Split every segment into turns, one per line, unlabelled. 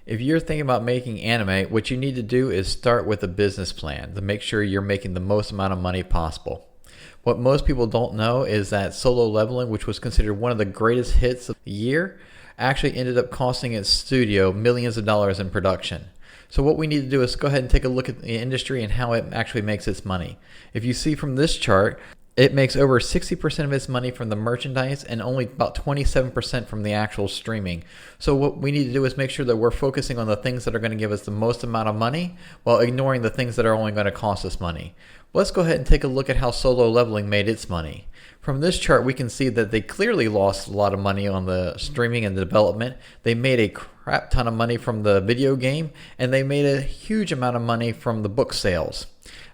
If you're thinking about making anime, what you need to do is start with a business plan to make sure you're making the most amount of money possible. What most people don't know is that Solo Leveling, which was considered one of the greatest hits of the year, actually ended up costing its studio millions of dollars in production. So what we need to do is go ahead and take a look at the industry and how it actually makes its money. If you see from this chart, it makes over 60% of its money from the merchandise and only about 27% from the actual streaming. So what we need to do is make sure that we're focusing on the things that are going to give us the most amount of money while ignoring the things that are only going to cost us money. Let's go ahead and take a look at how Solo Leveling made its money. From this chart, we can see that they clearly lost a lot of money on the streaming and the development. They made a crap ton of money from the video game, and they made a huge amount of money from the book sales.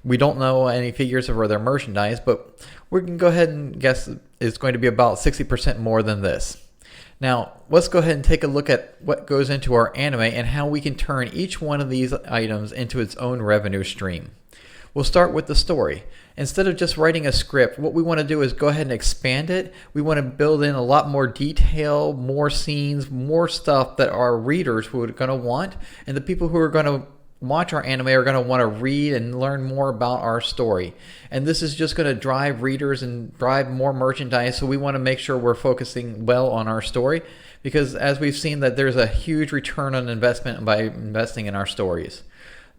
We don't know any figures for their merchandise, but we can go ahead and guess it's going to be about 60% more than this. Now, let's go ahead and take a look at what goes into our anime and how we can turn each one of these items into its own revenue stream. We'll start with the story. Instead of just writing a script, what we want to do is go ahead and expand it. We want to build in a lot more detail, more scenes, more stuff that our readers are going to want, and the people who are going to watch our anime are going to want to read and learn more about our story. And this is just going to drive readers and drive more merchandise, so we want to make sure we're focusing well on our story, because as we've seen that there's a huge return on investment by investing in our stories.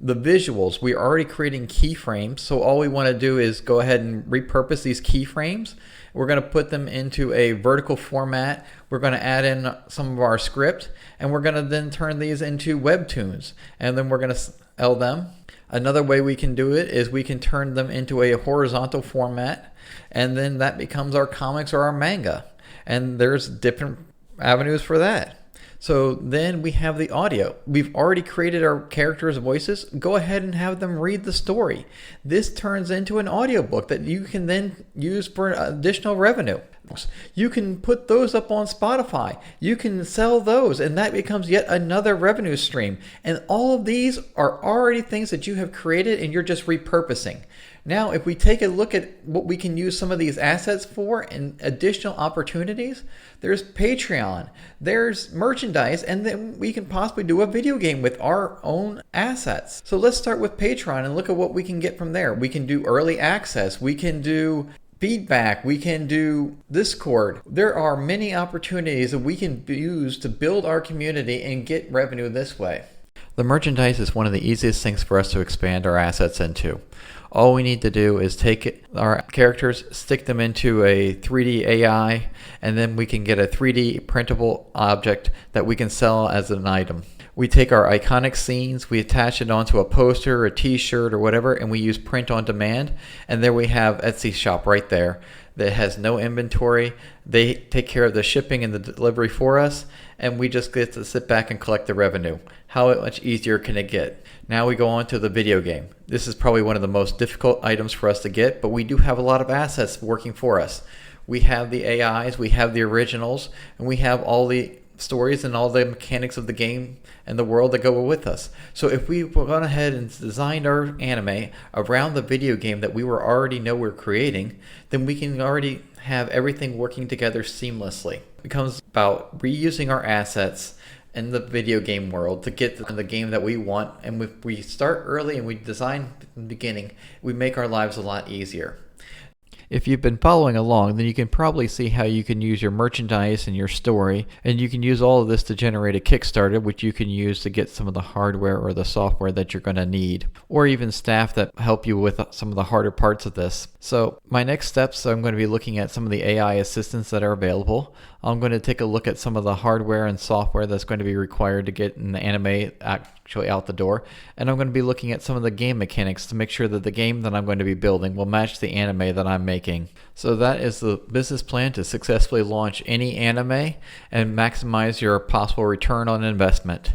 The visuals, we're already creating keyframes, so all we want to do is go ahead and repurpose these keyframes. We're going to put them into a vertical format. We're going to add in some of our script, and we're going to then turn these into webtoons, and then we're going to sell them. Another way we can do it is we can turn them into a horizontal format, and then that becomes our comics or our manga. And there's different avenues for that. So then we have the audio. We've already created our characters' voices. Go ahead and have them read the story. This turns into an audiobook that you can then use for additional revenue. You can put those up on Spotify. You can sell those, and that becomes yet another revenue stream. And all of these are already things that you have created and you're just repurposing. Now, if we take a look at what we can use some of these assets for and additional opportunities, there's Patreon, there's merchandise, and then we can possibly do a video game with our own assets. So let's start with Patreon and look at what we can get from there. We can do early access, we can do feedback, we can do Discord. There are many opportunities that we can use to build our community and get revenue this way. The merchandise is one of the easiest things for us to expand our assets into. All we need to do is take our characters, stick them into a 3D AI, and then we can get a 3D printable object that we can sell as an item. We take our iconic scenes, we attach it onto a poster, a t-shirt, or whatever, and we use print on demand. And there we have Etsy shop right there that has no inventory. They take care of the shipping and the delivery for us, and we just get to sit back and collect the revenue. How much easier can it get? Now we go on to the video game. This is probably one of the most difficult items for us to get, but we do have a lot of assets working for us. We have the AIs, we have the originals, and we have all the stories and all the mechanics of the game and the world that go with us. So if we gone ahead and designed our anime around the video game that we already know we're creating, then we can already have everything working together seamlessly. It becomes about reusing our assets in the video game world to get the game that we want. And if we start early and we design from the beginning, we make our lives a lot easier. If you've been following along, then you can probably see how you can use your merchandise and your story, and you can use all of this to generate a Kickstarter, which you can use to get some of the hardware or the software that you're going to need, or even staff that help you with some of the harder parts of this. So my next steps, I'm going to be looking at some of the AI assistants that are available. I'm going to take a look at some of the hardware and software that's going to be required to get an anime actually out the door. And I'm going to be looking at some of the game mechanics to make sure that the game that I'm going to be building will match the anime that I'm making. So that is the business plan to successfully launch any anime and maximize your possible return on investment.